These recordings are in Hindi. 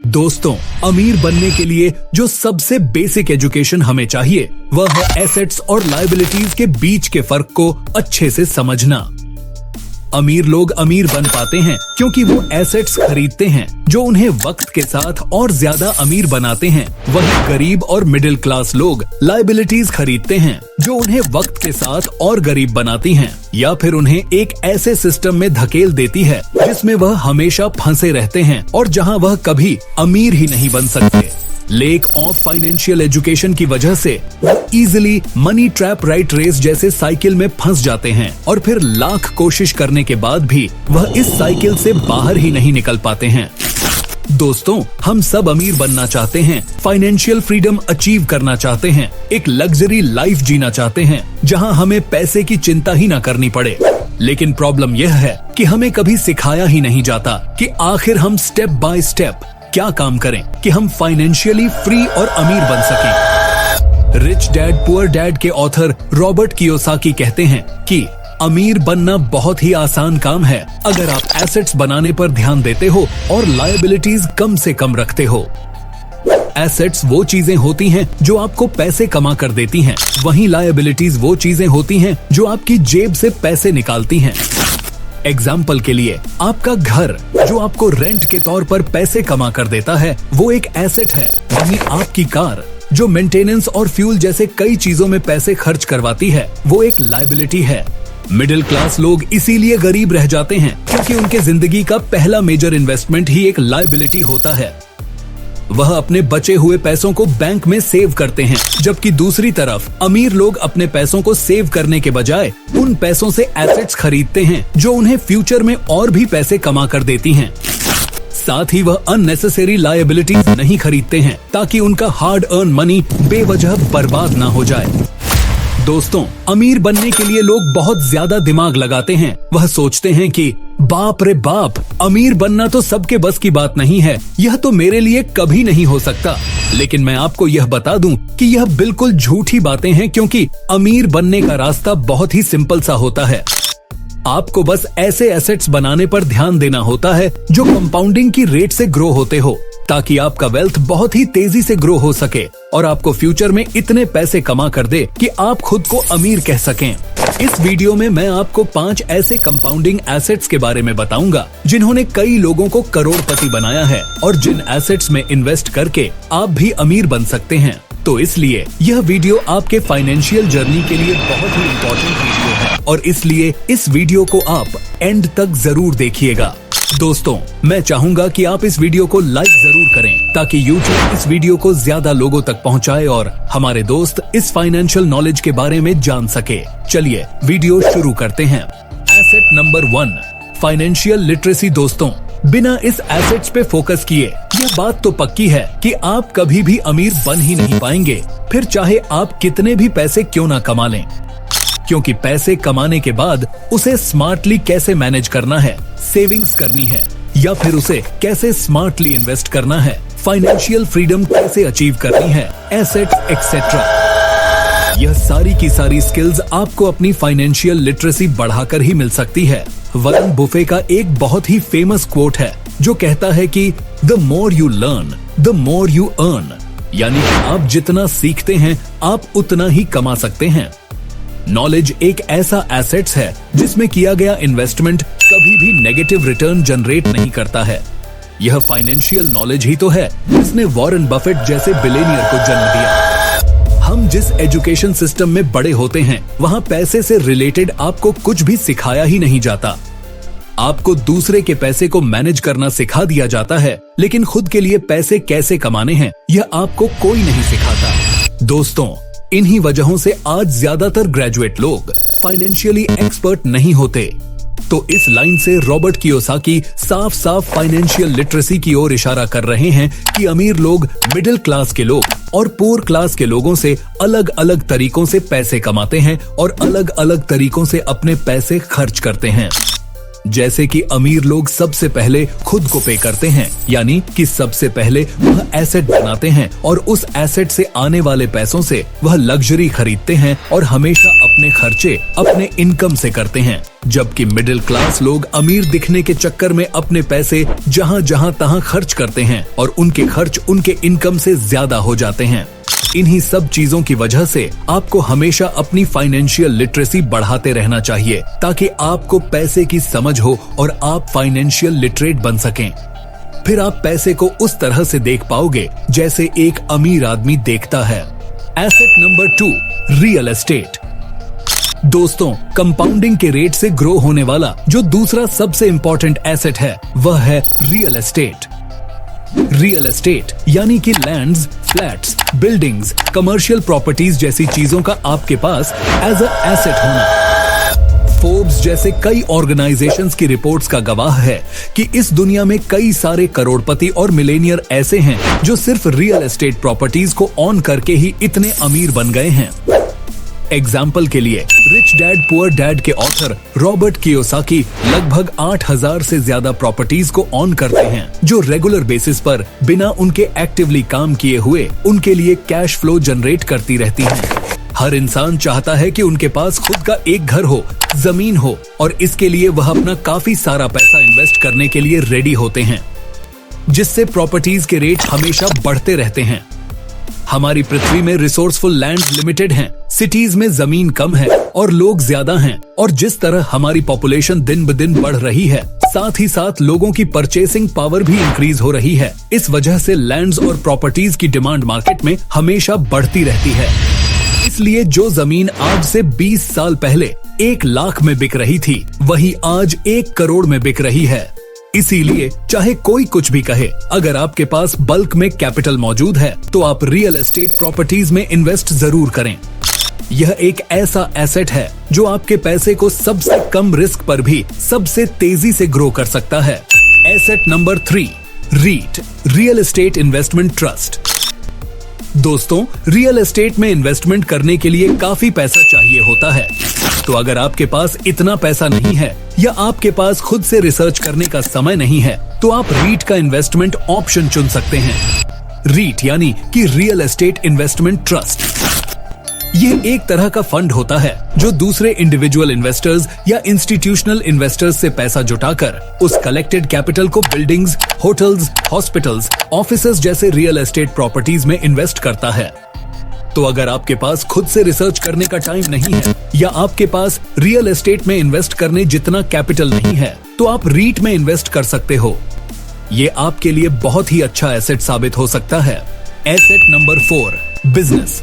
दोस्तों, अमीर बनने के लिए जो सबसे बेसिक एजुकेशन हमें चाहिए वह है एसेट्स और लायबिलिटीज के बीच के फर्क को अच्छे से समझना। अमीर लोग अमीर बन पाते हैं क्योंकि वो एसेट्स खरीदते हैं जो उन्हें वक्त के साथ और ज्यादा अमीर बनाते हैं। वहीं गरीब और मिडिल क्लास लोग लायबिलिटीज खरीदते हैं जो उन्हें वक्त के साथ और गरीब बनाती हैं या फिर उन्हें एक ऐसे सिस्टम में धकेल देती है जिसमें वह हमेशा फंसे रहते हैं और जहां वह कभी अमीर ही नहीं बन सकते। लेक ऑफ फाइनेंशियल एजुकेशन की वजह से easily money trap rat race जैसे साइकिल में फंस जाते हैं और फिर लाख कोशिश करने के बाद भी वह इस साइकिल से बाहर ही नहीं निकल पाते हैं। दोस्तों, हम सब अमीर बनना चाहते हैं, फाइनेंशियल फ्रीडम अचीव करना चाहते हैं, एक लग्जरी लाइफ जीना चाहते हैं जहां हमें पैसे की चिंता ही न करनी पड़े। लेकिन प्रॉब्लम यह है कि हमें कभी सिखाया ही नहीं जाता कि आखिर हम स्टेप बाय स्टेप क्या काम करें कि हम फाइनेंशियली फ्री और अमीर बन सकें। रिच डैड पुअर डैड के ऑथर रॉबर्ट कियोसाकी कहते हैं कि अमीर बनना बहुत ही आसान काम है अगर आप एसेट्स बनाने पर ध्यान देते हो और लायबिलिटीज कम से कम रखते हो। एसेट्स वो चीजें होती हैं जो आपको पैसे कमा कर देती हैं, वहीं लायबिलिटीज वो चीजें होती हैं जो आपकी जेब से पैसे निकालती हैं। एग्जाम्पल के लिए, आपका घर जो आपको रेंट के तौर पर पैसे कमा कर देता है वो एक एसेट है, वहीं आपकी कार जो मेंटेनेंस और फ्यूल जैसे कई चीजों में पैसे खर्च करवाती है वो एक लायबिलिटी है। मिडिल क्लास लोग इसीलिए गरीब रह जाते हैं क्योंकि उनके जिंदगी का पहला मेजर इन्वेस्टमेंट ही एक लायबिलिटी होता है। वह अपने बचे हुए पैसों को बैंक में सेव करते हैं, जबकि दूसरी तरफ अमीर लोग अपने पैसों को सेव करने के बजाय उन पैसों से एसेट्स खरीदते हैं जो उन्हें फ्यूचर में और भी पैसे कमा कर देती हैं। साथ ही वह अननेसेसरी लायबिलिटीज नहीं खरीदते हैं ताकि उनका हार्ड अर्न मनी बेवजह बर्बाद ना हो जाए। दोस्तों, अमीर बनने के लिए लोग बहुत ज्यादा दिमाग लगाते हैं। वह सोचते हैं कि बाप रे बाप, अमीर बनना तो सबके बस की बात नहीं है, यह तो मेरे लिए कभी नहीं हो सकता। लेकिन मैं आपको यह बता दूं कि यह बिल्कुल झूठी बातें हैं क्योंकि अमीर बनने का रास्ता बहुत ही सिंपल सा होता है। आपको बस ऐसे एसेट्स बनाने पर ध्यान देना होता है जो कंपाउंडिंग की रेट से ग्रो होते हो ताकि आपका वेल्थ बहुत ही तेजी से ग्रो हो सके और आपको फ्यूचर में इतने पैसे कमा कर दे कि आप खुद को अमीर कह सकें। इस वीडियो में मैं आपको 5 ऐसे कंपाउंडिंग एसेट्स के बारे में बताऊंगा जिन्होंने कई लोगों को करोड़पति बनाया है और जिन एसेट्स में इन्वेस्ट करके आप भी अमीर बन सकते हैं। तो इसलिए यह वीडियो आपके फाइनेंशियल जर्नी के लिए बहुत ही इम्पोर्टेंट वीडियो है और इसलिए इस वीडियो को आप एंड तक जरूर देखिएगा। दोस्तों, मैं चाहूंगा कि आप इस वीडियो को लाइक जरूर करें ताकि YouTube इस वीडियो को ज्यादा लोगों तक पहुंचाए और हमारे दोस्त इस फाइनेंशियल नॉलेज के बारे में जान सके। चलिए वीडियो शुरू करते हैं। Asset number 1, financial literacy. दोस्तों, बिना इस एसेट्स पे फोकस किए यह बात तो पक्की है कि आप कभी भी अमीर बन ही नहीं पाएंगे, फिर चाहे आप कितने भी पैसे क्यों ना कमा लें। क्योंकि पैसे कमाने के बाद उसे स्मार्टली कैसे मैनेज करना है, सेविंग्स करनी है या फिर उसे कैसे स्मार्टली इन्वेस्ट करना है, फाइनेंशियल फ्रीडम कैसे अचीव करनी है, एसेट एक्सेट्रा, यह सारी की सारी स्किल्स आपको अपनी फाइनेंशियल लिटरेसी बढ़ाकर ही मिल सकती है। वॉरेन बुफे का एक बहुत ही फेमस कोट है जो कहता है कि the more you learn the more you earn, यानी आप जितना सीखते हैं आप उतना ही कमा सकते हैं। नॉलेज एक ऐसा एसेट्स है जिसमें किया गया इन्वेस्टमेंट कभी भी नेगेटिव रिटर्न जनरेट नहीं करता है। यह फाइनेंशियल नॉलेज ही तो है जिसने वॉरेन बफेट जैसे बिलियनियर को जन्म दिया। हम जिस एजुकेशन सिस्टम में बड़े होते हैं वहां पैसे से रिलेटेड आपको कुछ भी सिखाया ही नहीं जाता। आपको दूसरे के पैसे को मैनेज करना सिखा दिया जाता है, लेकिन खुद के लिए पैसे कैसे कमाने हैं यह आपको कोई नहीं सिखाता। दोस्तों, इन्हीं वजहों से आज ज्यादातर ग्रेजुएट लोग फाइनेंशियली एक्सपर्ट नहीं होते। तो इस लाइन से रॉबर्ट कियोसाकी साफ साफ फाइनेंशियल लिटरेसी की ओर इशारा कर रहे हैं कि अमीर लोग मिडिल क्लास के लोग और पुअर क्लास के लोगों से अलग अलग तरीकों से पैसे कमाते हैं और अलग अलग तरीकों से अपने पैसे खर्च करते हैं। जैसे कि अमीर लोग सबसे पहले खुद को पे करते हैं, यानी कि सबसे पहले वह एसेट बनाते हैं और उस एसेट से आने वाले पैसों से वह लग्जरी खरीदते हैं और हमेशा अपने खर्चे अपने इनकम से करते हैं। जबकि मिडिल क्लास लोग अमीर दिखने के चक्कर में अपने पैसे जहां जहां तहां खर्च करते हैं और उनके खर्च उनके इनकम से ज्यादा हो जाते हैं। इन्हीं सब चीजों की वजह से आपको हमेशा अपनी फाइनेंशियल लिटरेसी बढ़ाते रहना चाहिए ताकि आपको पैसे की समझ हो और आप फाइनेंशियल लिटरेट बन सकें। फिर आप पैसे को उस तरह से देख पाओगे जैसे एक अमीर आदमी देखता है। Asset number 2, real estate. दोस्तों, कंपाउंडिंग के रेट से ग्रो होने वाला जो दूसरा सबसे इंपॉर्टेंट एसेट है वह है रियल एस्टेट। रियल एस्टेट यानी कि lands, flats, buildings, commercial properties जैसी चीजों का आपके पास एज अ एसेट होना। फोर्ब्स जैसे कई ऑर्गेनाइजेशंस की रिपोर्ट्स का गवाह है कि इस दुनिया में कई सारे करोड़पति और मिलेनियर ऐसे हैं जो सिर्फ रियल एस्टेट प्रॉपर्टीज को ऑन करके ही इतने अमीर बन गए हैं। एग्जाम्पल के लिए रिच डैड पुअर डैड के ऑथर रॉबर्ट कियोसाकी लगभग 8000 से ज्यादा प्रॉपर्टीज को ऑन करते हैं जो रेगुलर बेसिस पर बिना उनके एक्टिवली काम किए हुए उनके लिए कैश फ्लो जनरेट करती रहती हैं। हर इंसान चाहता है कि उनके पास खुद का एक घर हो, जमीन हो और इसके लिए वह अपना काफी सारा पैसा इन्वेस्ट करने के लिए रेडी होते हैं, जिससे प्रॉपर्टीज के रेट हमेशा बढ़ते रहते हैं। हमारी पृथ्वी में रिसोर्सफुल लैंड लिमिटेड हैं, सिटीज में जमीन कम है और लोग ज्यादा हैं और जिस तरह हमारी पॉपुलेशन दिन ब दिन बढ़ रही है साथ ही साथ लोगों की परचेसिंग पावर भी इंक्रीज हो रही है। इस वजह से लैंड्स और प्रॉपर्टीज की डिमांड मार्केट में हमेशा बढ़ती रहती है। इसलिए जो जमीन आज से 20 साल पहले 1 लाख में बिक रही थी वही आज 1 करोड़ में बिक रही है। इसीलिए चाहे कोई कुछ भी कहे, अगर आपके पास बल्क में कैपिटल मौजूद है तो आप रियल एस्टेट प्रॉपर्टीज में इन्वेस्ट जरूर करें। यह एक ऐसा एसेट है जो आपके पैसे को सबसे कम रिस्क पर भी सबसे तेजी से ग्रो कर सकता है। Asset number 3, REIT, real estate investment trust. दोस्तों, रियल एस्टेट में इन्वेस्टमेंट करने के लिए काफी पैसा चाहिए होता है, तो अगर आपके पास इतना पैसा नहीं है या आपके पास खुद से रिसर्च करने का समय नहीं है तो आप रीट का इन्वेस्टमेंट ऑप्शन चुन सकते हैं। रीट यानी कि रियल एस्टेट इन्वेस्टमेंट ट्रस्ट। ये एक तरह का फंड होता है जो दूसरे इंडिविजुअल इन्वेस्टर्स या इंस्टीट्यूशनल इन्वेस्टर्स से पैसा जुटाकर उस कलेक्टेड कैपिटल को बिल्डिंग्स, होटल्स, हॉस्पिटल्स, ऑफिसेज जैसे रियल एस्टेट प्रॉपर्टीज में इन्वेस्ट करता है। तो अगर आपके पास खुद से रिसर्च करने का टाइम नहीं है या आपके पास रियल एस्टेट में इन्वेस्ट करने जितना कैपिटल नहीं है तो आप रीट में इन्वेस्ट कर सकते हो। ये आपके लिए बहुत ही अच्छा एसेट साबित हो सकता है। Asset number 4, business.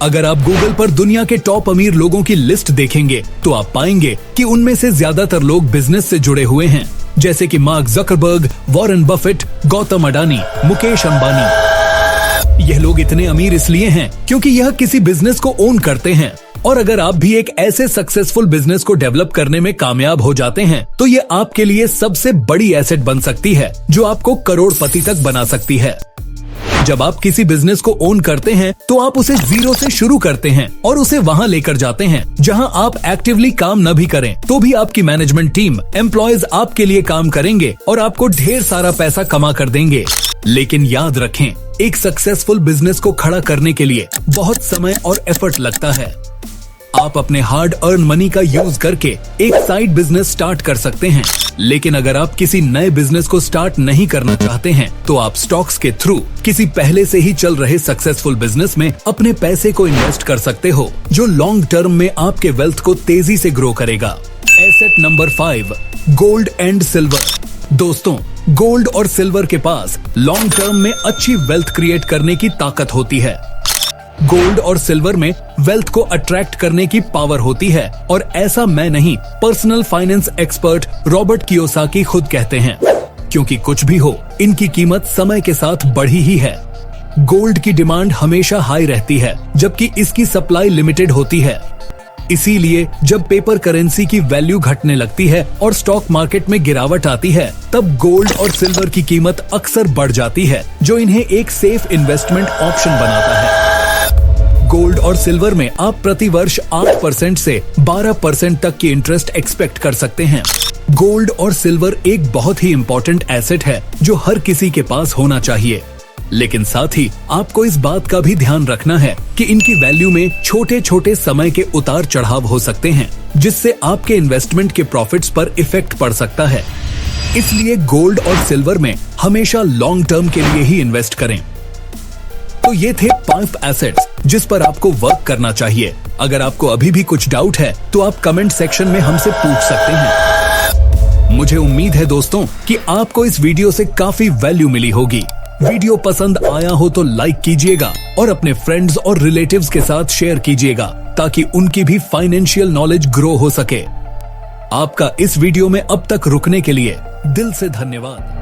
अगर आप गूगल पर दुनिया के टॉप अमीर लोगों की लिस्ट देखेंगे तो आप पाएंगे कि उनमें से ज्यादातर लोग बिजनेस से जुड़े हुए हैं, जैसे कि mark Zuckerberg, Warren Buffett, Gautam Adani, Mukesh Ambani. यह लोग इतने अमीर इसलिए हैं क्योंकि यह किसी बिजनेस को ओन करते हैं। और अगर आप भी एक ऐसे सक्सेसफुल बिजनेस को डेवलप करने में कामयाब हो जाते हैं तो ये आपके लिए सबसे बड़ी एसेट बन सकती है जो आपको करोड़पति तक बना सकती है। जब आप किसी बिजनेस को ओन करते हैं तो आप उसे जीरो से शुरू करते हैं और उसे वहां लेकर जाते हैं जहां आप एक्टिवली काम न भी करें तो भी आपकी मैनेजमेंट टीम, एम्प्लॉयज आपके लिए काम करेंगे और आपको ढेर सारा पैसा कमा कर देंगे। लेकिन याद रखें, एक सक्सेसफुल बिजनेस को खड़ा करने के लिए बहुत समय और एफर्ट लगता है। आप अपने हार्ड अर्न मनी का यूज करके एक साइड बिजनेस स्टार्ट कर सकते हैं, लेकिन अगर आप किसी नए बिजनेस को स्टार्ट नहीं करना चाहते हैं तो आप स्टॉक्स के थ्रू किसी पहले से ही चल रहे सक्सेसफुल बिजनेस में अपने पैसे को इन्वेस्ट कर सकते हो जो लॉन्ग टर्म में आपके वेल्थ को तेजी से ग्रो करेगा। Asset number 5, gold and silver. दोस्तों, गोल्ड और सिल्वर के पास लॉन्ग टर्म में अच्छी वेल्थ क्रिएट करने की ताकत होती है। गोल्ड और सिल्वर में वेल्थ को अट्रैक्ट करने की पावर होती है और ऐसा मैं नहीं, personal finance expert Robert Kiyosaki खुद कहते हैं, क्योंकि कुछ भी हो इनकी कीमत समय के साथ बढ़ी ही है। गोल्ड की डिमांड हमेशा हाई रहती है जबकि इसकी सप्लाई लिमिटेड होती है। इसीलिए जब पेपर करेंसी की वैल्यू घटने लगती है और स्टॉक मार्केट में गिरावट आती है तब गोल्ड और सिल्वर की कीमत अक्सर बढ़ जाती है, जो इन्हें एक सेफ इन्वेस्टमेंट ऑप्शन बनाता है। गोल्ड और सिल्वर में आप प्रति वर्ष 8% से 12% तक की इंटरेस्ट एक्सपेक्ट कर सकते हैं। गोल्ड और सिल्वर एक बहुत ही इंपॉर्टेंट एसेट है जो हर किसी के पास होना चाहिए, लेकिन साथ ही आपको इस बात का भी ध्यान रखना है कि इनकी वैल्यू में छोटे छोटे समय के उतार चढ़ाव हो सकते हैं, जिससे आपके इन्वेस्टमेंट के प्रॉफिट्स पर इफेक्ट पड़ सकता है। इसलिए गोल्ड और सिल्वर में हमेशा लॉन्ग टर्म के लिए ही इन्वेस्ट करें। तो ये थे 5 एसेट्स जिस पर आपको वर्क करना चाहिए। अगर आपको अभी भी कुछ डाउट है तो आप कमेंट सेक्शन में हमसे पूछ सकते हैं। मुझे उम्मीद है दोस्तों कि आपको इस वीडियो से काफी वैल्यू मिली होगी। वीडियो पसंद आया हो तो लाइक कीजिएगा और अपने फ्रेंड्स और रिलेटिव्स के साथ शेयर कीजिएगा ताकि उनकी भी फाइनेंशियल नॉलेज ग्रो हो सके। आपका इस वीडियो में अब तक रुकने के लिए दिल से धन्यवाद।